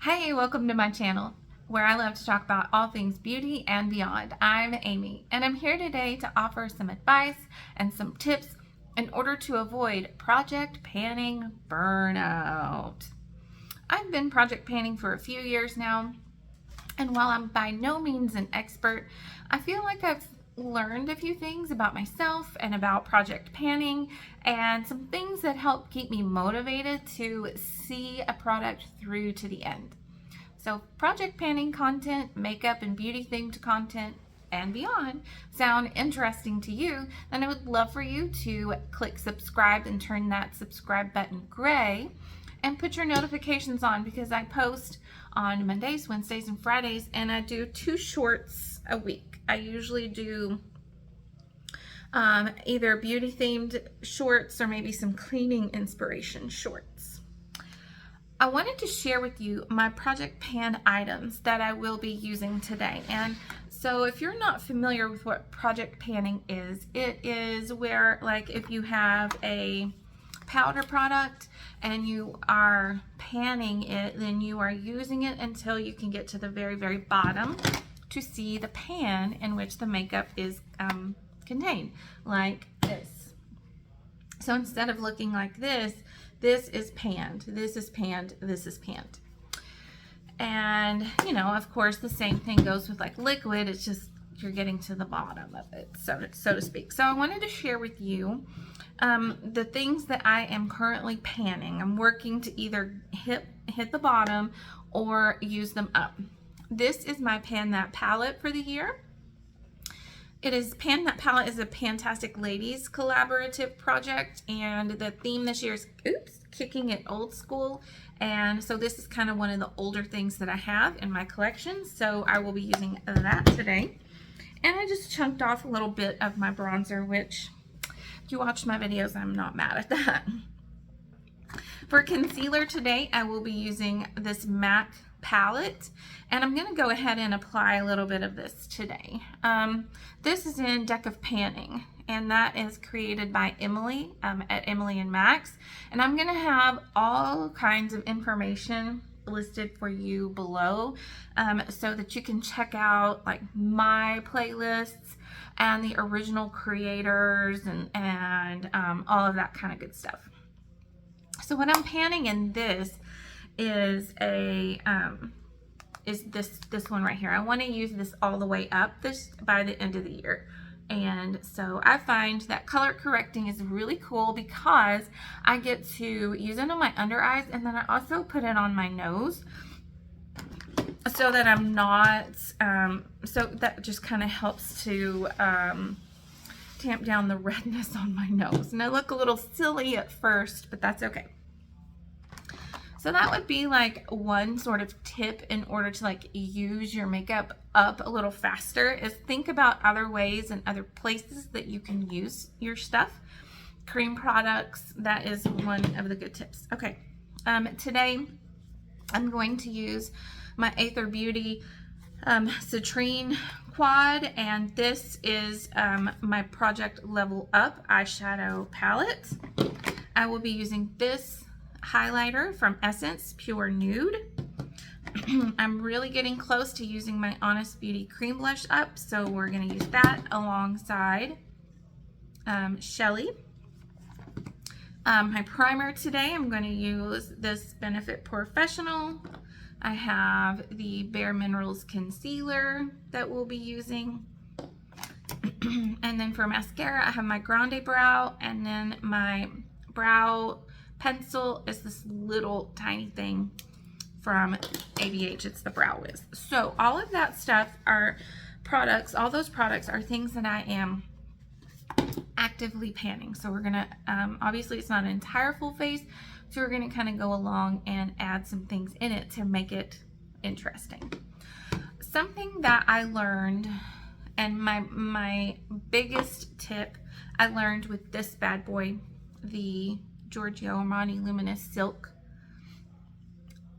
Hey, welcome to my channel, where I love to talk about all things beauty and beyond. I'm Amy, and I'm here today to offer some advice and some tips in order to avoid project panning burnout. I've been project panning for a few years now, and while I'm by no means an expert, I feel like I've learned a few things about myself and about project panning and some things that help keep me motivated to see a product through to the end. So project panning content, makeup and beauty themed content, and beyond sound interesting to you, then I would love for you to click subscribe and turn that subscribe button gray and put your notifications on, because I post on Mondays, Wednesdays, and Fridays, and I do 2 shorts a week. I usually do either beauty themed shorts or maybe some cleaning inspiration shorts. I wanted to share with you my project pan items that I will be using today. And so if you're not familiar with what project panning is, it is where, like, if you have a powder product and you are panning it, then you are using it until you can get to the very, very bottom to see the pan in which the makeup is contained, like this. So instead of looking like this, this is panned, this is panned, this is panned. And, you know, of course, the same thing goes with like liquid. It's just you're getting to the bottom of it, so to speak. So I wanted to share with you the things that I am currently panning. I'm working to either hit the bottom or use them up. This is my Pan That palette for the year. It is Pan That palette is a Fantastic Ladies collaborative project, and the theme this year is kicking it old school. And so this is kind of one of the older things that I have in my collection, so I will be using that today. And I just chunked off a little bit of my bronzer, which, if you watch my videos, I'm not mad at that. For concealer today, I will be using this MAC palette, and I'm going to go ahead and apply a little bit of this today. This is in Deck of Panning, and that is created by Emily at Emily and Max. And I'm going to have all kinds of information listed for you below, so that you can check out like my playlists and the original creators and all of that kind of good stuff. So what I'm panning in this is this one right here. I want to use this all the way up this by the end of the year. And so I find that color correcting is really cool because I get to use it on my under eyes, and then I also put it on my nose so that I'm not, so that just kind of helps to tamp down the redness on my nose. And I look a little silly at first, but that's okay. So that would be like one sort of tip in order to like use your makeup up a little faster, is think about other ways and other places that you can use your stuff. Cream products, that is one of the good tips. Okay, today I'm going to use my Aether Beauty Citrine Quad, and this is my Project Level Up eyeshadow palette. I will be using this highlighter from Essence Pure Nude. I'm really getting close to using my Honest Beauty cream blush up, so we're going to use that alongside Shelly. My primer today, I'm going to use this Benefit Professional. I have the Bare Minerals concealer that we'll be using. And then for mascara, I have my Grande Brow, and then my brow pencil is this little tiny thing from ABH. It's the Brow Wiz. So all of that stuff are products, all those products are things that I am actively panning. So we're gonna, obviously it's not an entire full face, so we're gonna kind of go along and add some things in it to make it interesting. Something that I learned, and my biggest tip I learned with this bad boy, the Giorgio Armani Luminous Silk.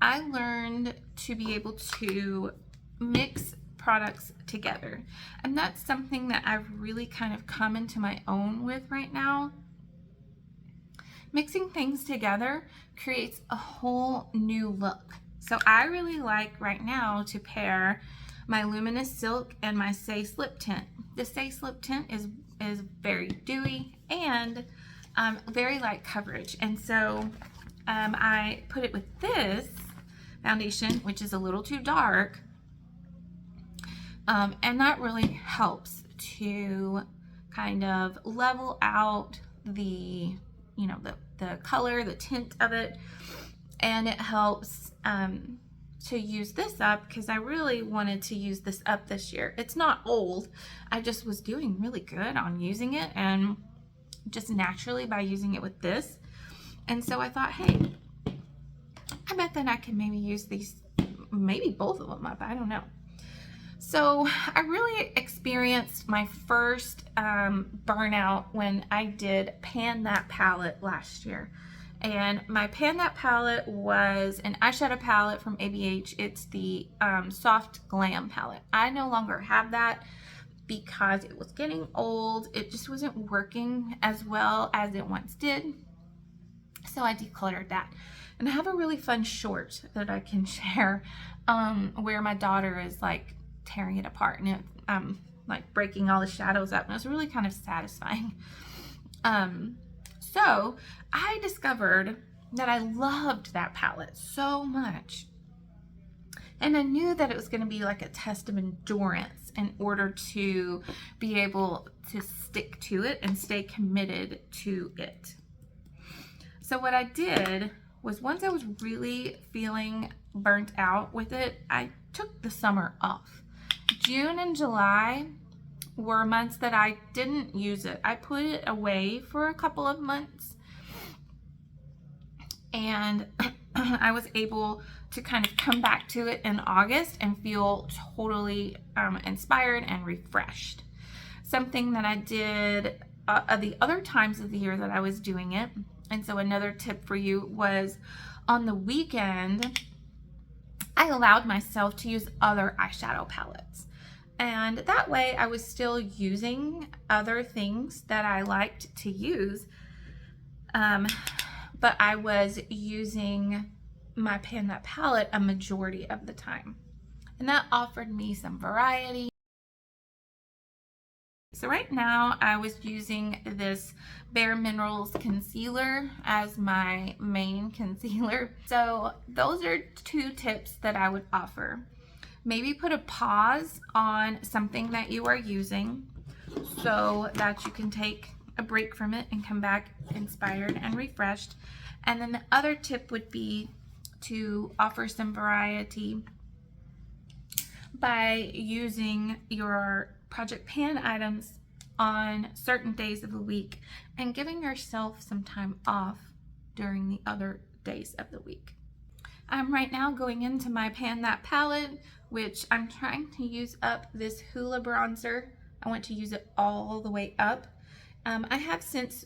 I learned to be able to mix products together, and that's something that I've really kind of come into my own with right now. Mixing things together creates a whole new look. So I really like right now to pair my Luminous Silk and my Say Slip Tint. The Say Slip Tint is very dewy and very light coverage. And so I put it with this foundation, which is a little too dark. And that really helps to kind of level out the, you know, the color, the tint of it. And it helps to use this up because I really wanted to use this up this year. It's not old. I just was doing really good on using it, and just naturally by using it with this. And so I thought, hey, I bet that I can maybe use these, maybe both of them up. I don't know. So I really experienced my first burnout when I did Pan That palette last year. And my Pan That palette was an eyeshadow palette from ABH. It's the Soft Glam palette. I no longer have that because it was getting old. It just wasn't working as well as it once did. So I decluttered that. And I have a really fun short that I can share where my daughter is like tearing it apart and it like breaking all the shadows up, and it was really kind of satisfying. So I discovered that I loved that palette so much, and I knew that it was going to be like a test of endurance in order to be able to stick to it and stay committed to it. So what I did was, once I was really feeling burnt out with it, I took the summer off. June and July were months that I didn't use it. I put it away for a couple of months, and I was able to kind of come back to it in August and feel totally inspired and refreshed. Something that I did the other times of the year that I was doing it, and so another tip for you was, on the weekend, I allowed myself to use other eyeshadow palettes. And that way I was still using other things that I liked to use, but I was using my Pan That palette a majority of the time. And that offered me some variety. So right now I was using this Bare Minerals concealer as my main concealer. So those are two tips that I would offer. Maybe put a pause on something that you are using so that you can take a break from it and come back inspired and refreshed. And then the other tip would be to offer some variety by using your Project Pan items on certain days of the week and giving yourself some time off during the other days of the week. I'm right now going into my Pan That palette, which I'm trying to use up this Hoola bronzer. I want to use it all the way up. I have since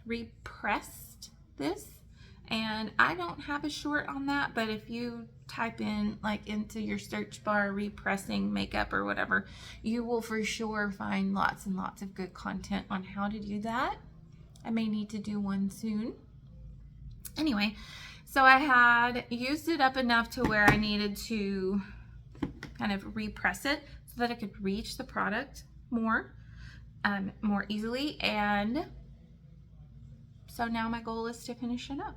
repressed this, and I don't have a short on that, but if you type in like into your search bar repressing makeup or whatever, you will for sure find lots and lots of good content on how to do that. I may need to do one soon. Anyway, so I had used it up enough to where I needed to kind of repress it so that I could reach the product more easily. And so now my goal is to finish it up.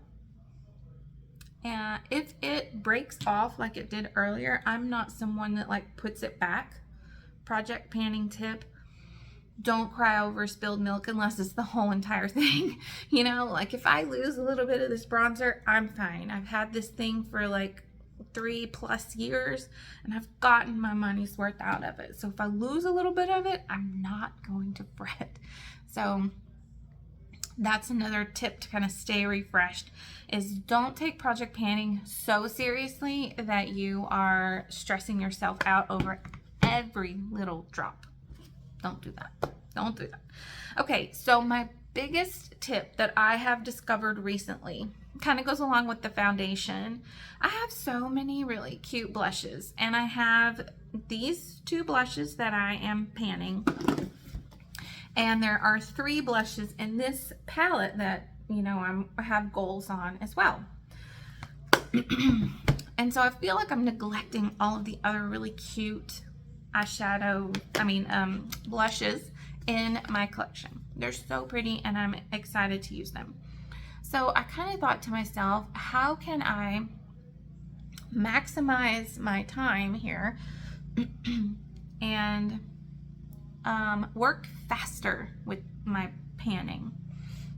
And if it breaks off like it did earlier, I'm not someone that like puts it back. Project panning tip: don't cry over spilled milk unless it's the whole entire thing. You know, like if I lose a little bit of this bronzer, I'm fine. I've had this thing for like 3+ years and I've gotten my money's worth out of it. So if I lose a little bit of it, I'm not going to fret. So that's another tip to kind of stay refreshed, is don't take project panning so seriously that you are stressing yourself out over every little drop. Don't do that. Don't do that. Okay, so my biggest tip that I have discovered recently kind of goes along with the foundation. I have so many really cute blushes, and I have these 2 blushes that I am panning, and there are 3 blushes in this palette that, you know, I have goals on as well. And so I feel like I'm neglecting all of the other really cute blushes in my collection. They're so pretty and I'm excited to use them. So I kind of thought to myself, how can I maximize my time here and work faster with my panning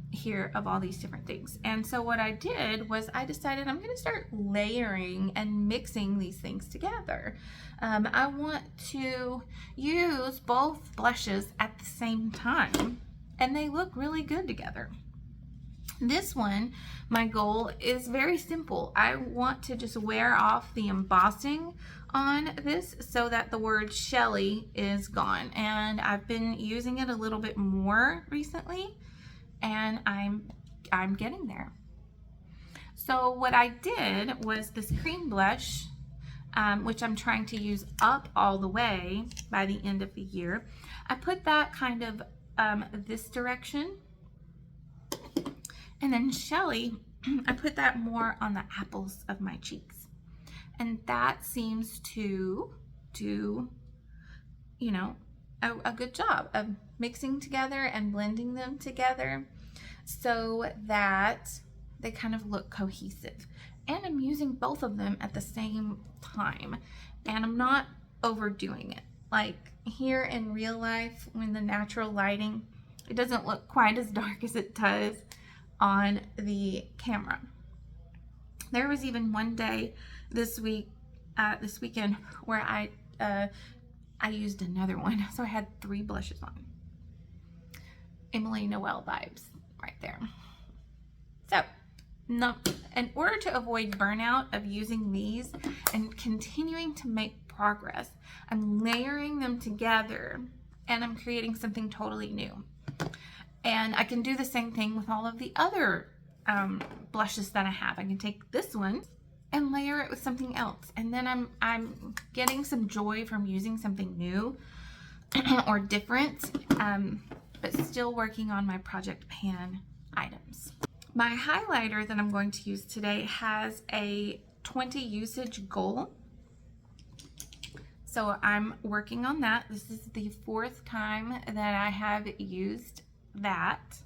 here of all these different things. And so what I did was I decided I'm going to start layering and mixing these things together. I want to use both blushes at the same time, and they look really good together. This one, my goal is very simple. I want to just wear off the embossing on this so that the word Shelly is gone. And I've been using it a little bit more recently, and I'm getting there. So what I did was this cream blush, which I'm trying to use up all the way by the end of the year. I put that kind of this direction. And then Shelly, I put that more on the apples of my cheeks. And that seems to do, you know, a good job of mixing together and blending them together so that they kind of look cohesive. And I'm using both of them at the same time. And I'm not overdoing it. Like here in real life, when the natural lighting, it doesn't look quite as dark as it does on the camera. There was even one day this weekend where I used another one, so I had 3 blushes on. Emily Noel vibes right there. So in order to avoid burnout of using these and continuing to make progress, I'm layering them together and I'm creating something totally new. And I can do the same thing with all of the other blushes that I have. I can take this one and layer it with something else. And then I'm getting some joy from using something new or different, but still working on my Project Pan items. My highlighter that I'm going to use today has a 20 usage goal. So I'm working on that. This is the 4th time that I have used that.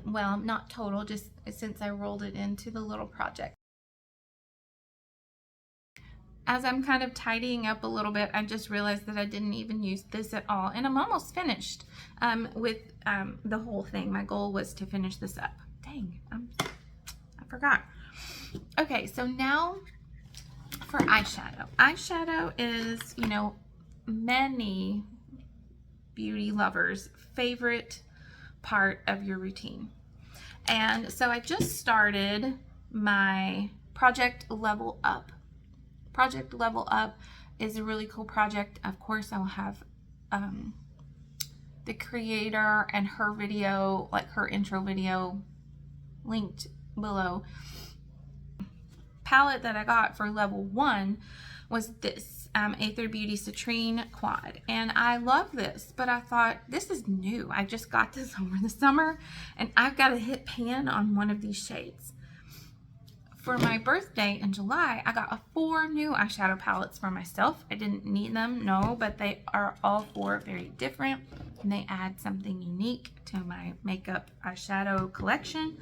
Well, not total, just since I rolled it into the little project. As I'm kind of tidying up a little bit, I just realized that I didn't even use this at all. And I'm almost finished with the whole thing. My goal was to finish this up. Dang, I forgot. Okay, so now for eyeshadow. Eyeshadow is, you know, many beauty lovers' favorite part of your routine. And so I just started my Project Level Up. Project Level Up is a really cool project. Of course, I'll have the creator and her video, like her intro video, linked below. Palette that I got for level 1 was this Aether Beauty Citrine Quad, and I love this, but I thought this is new. I just got this over the summer and I've got to hit pan on one of these shades. For my birthday in July, I got 4 new eyeshadow palettes for myself. I didn't need them, no, but they are all 4 very different and they add something unique to my makeup eyeshadow collection.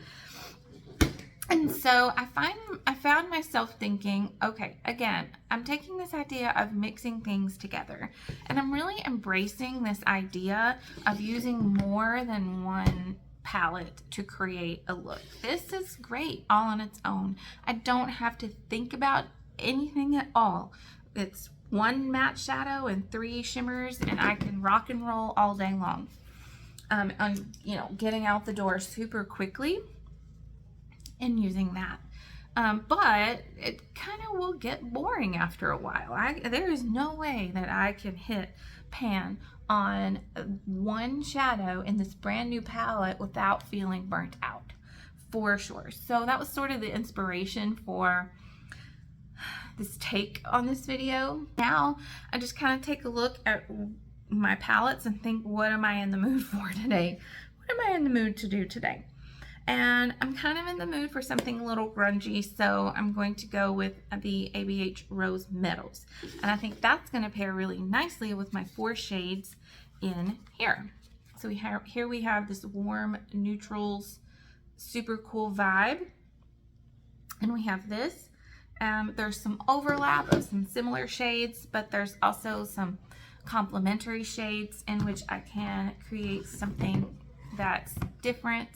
And so I found myself thinking, okay, again, I'm taking this idea of mixing things together, and I'm really embracing this idea of using more than one palette to create a look. This is great all on its own. I don't have to think about anything at all. It's 1 matte shadow and 3 shimmers, and I can rock and roll all day long. I'm, you know, getting out the door super quickly and using that. But it kind of will get boring after a while. There is no way that I can hit pan on 1 shadow in this brand new palette without feeling burnt out, for sure. So that was sort of the inspiration for this take on this video. Now I just kind of take a look at my palettes and think, what am I in the mood for today? What am I in the mood to do today? And I'm kind of in the mood for something a little grungy, so I'm going to go with the ABH Rose Metals. And I think that's going to pair really nicely with my 4 shades in here. So here we have this warm neutrals, super cool vibe. And we have this. There's some overlap of some similar shades, but there's also some complementary shades in which I can create something that's different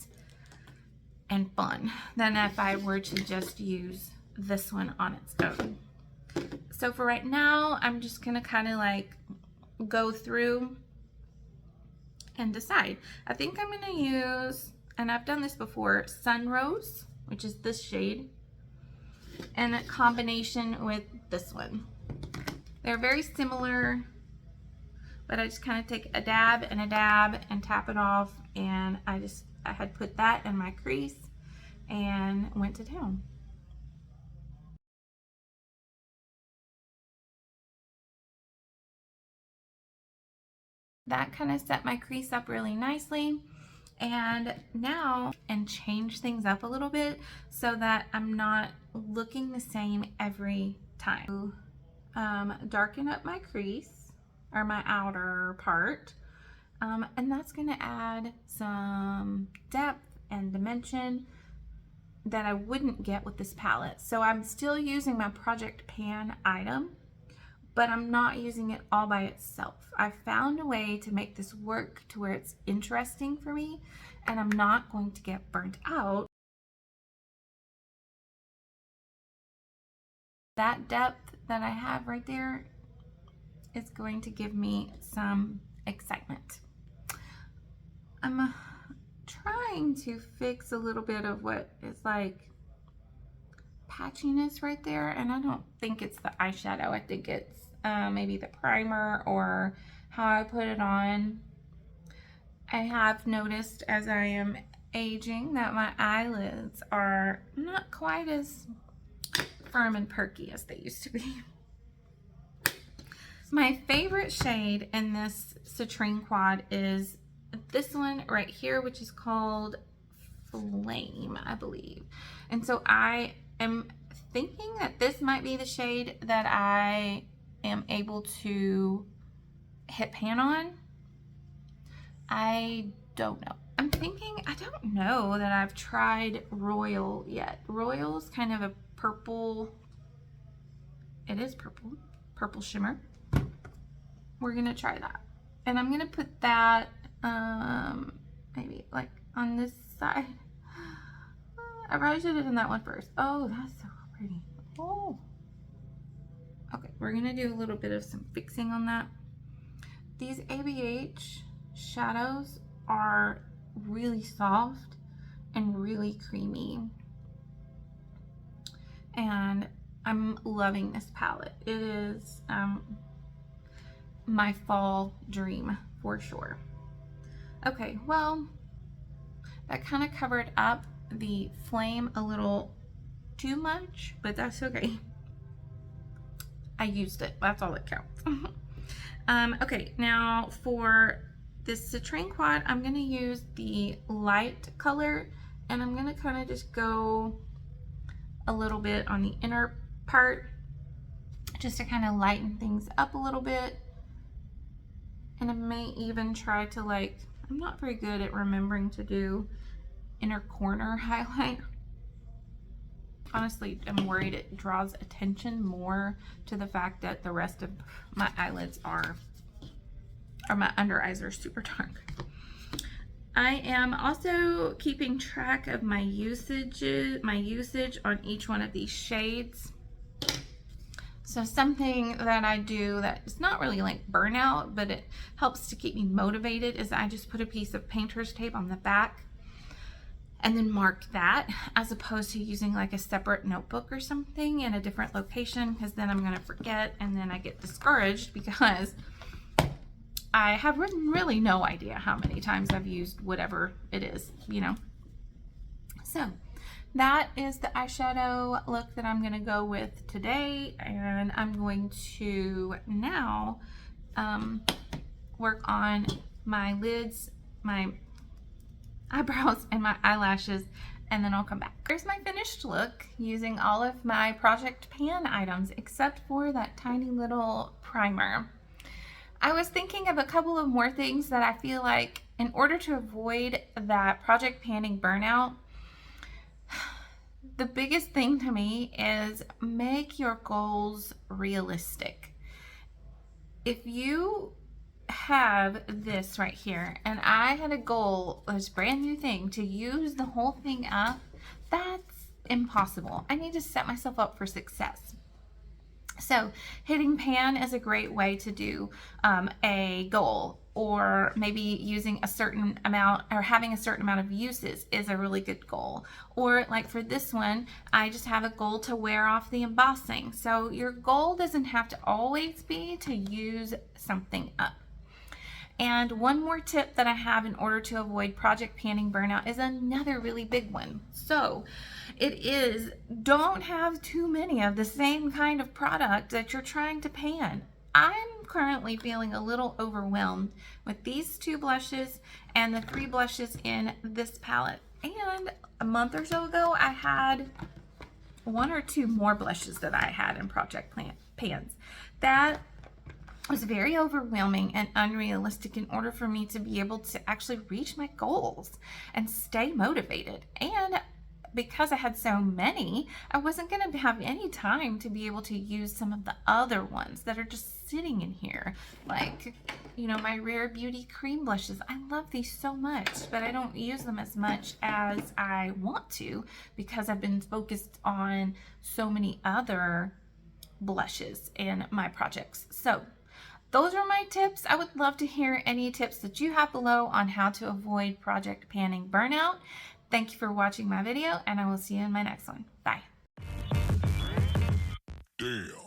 and fun than if I were to just use this one on its own. So for right now, I'm just gonna kind of like go through and decide. I think I'm gonna use, and I've done this before, Sun Rose, which is this shade, and a combination with this one. They're very similar, but I just kind of take a dab and tap it off, and I had put that in my crease and went to town. That kind of set my crease up really nicely. And now, and change things up a little bit so that I'm not looking the same every time. Darken up my crease, or my outer part, and that's going to add some depth and dimension that I wouldn't get with this palette. So I'm still using my Project Pan item, but I'm not using it all by itself. I found a way to make this work to where it's interesting for me, and I'm not going to get burnt out. That depth that I have right there is going to give me some excitement. I'm trying to fix a little bit of what is like patchiness right there, and I don't think it's the eyeshadow. I think it's maybe the primer or how I put it on. I have noticed as I am aging that my eyelids are not quite as firm and perky as they used to be. My favorite shade in this citrine quad is this one right here, which is called Flame, I believe. And so I am thinking that this might be the shade that I am able to hit pan on. I don't know. I'm thinking, I don't know that I've tried Royal yet. Royal's kind of a purple, it is purple shimmer. We're gonna try that. And I'm gonna put that maybe like on this side. I probably should have done that one first. Oh, that's so pretty. Oh. Okay, we're gonna do a little bit of some fixing on that. These ABH shadows are really soft and really creamy. And I'm loving this palette. It is my fall dream for sure. Okay, well, that kind of covered up the flame a little too much, but that's okay. I used it. That's all that counts. Okay, now for this citrine quad, I'm going to use the light color, and I'm going to kind of just go a little bit on the inner part just to kind of lighten things up a little bit. And I may even try to, like, I'm not very good at remembering to do inner corner highlight. Honestly, I'm worried it draws attention more to the fact that the rest of my eyelids are, or my under eyes are super dark. I am also keeping track of my usage on each one of these shades. So something that I do that is not really like burnout, but it helps to keep me motivated, is I just put a piece of painter's tape on the back and then mark that, as opposed to using like a separate notebook or something in a different location, because then I'm gonna forget and then I get discouraged because I have really no idea how many times I've used whatever it is, you know. So that is the eyeshadow look that I'm gonna go with today, and I'm going to now work on my lids, my eyebrows and my eyelashes, and then I'll come back. Here's my finished look using all of my Project Pan items except for that tiny little primer. I was thinking of a couple of more things that I feel like in order to avoid that project panning burnout, the biggest thing to me is make your goals realistic. If you have this right here and I had a goal, this brand new thing, to use the whole thing up, that's impossible. I need to set myself up for success. So hitting pan is a great way to do a goal, or maybe using a certain amount or having a certain amount of uses is a really good goal. Or like for this one, I just have a goal to wear off the embossing. So your goal doesn't have to always be to use something up. And one more tip that I have in order to avoid project panning burnout is another really big one. So it is, don't have too many of the same kind of product that you're trying to pan. I'm currently feeling a little overwhelmed with these 2 blushes and the 3 blushes in this palette. And a month or so ago, I had 1 or 2 more blushes that I had in project pans. That was very overwhelming and unrealistic in order for me to be able to actually reach my goals and stay motivated. And because I had so many, I wasn't going to have any time to be able to use some of the other ones that are just sitting in here. Like, you know, my Rare Beauty cream blushes. I love these so much, but I don't use them as much as I want to because I've been focused on so many other blushes in my projects. So those are my tips. I would love to hear any tips that you have below on how to avoid project panning burnout. Thank you for watching my video, and I will see you in my next one. Bye. Damn.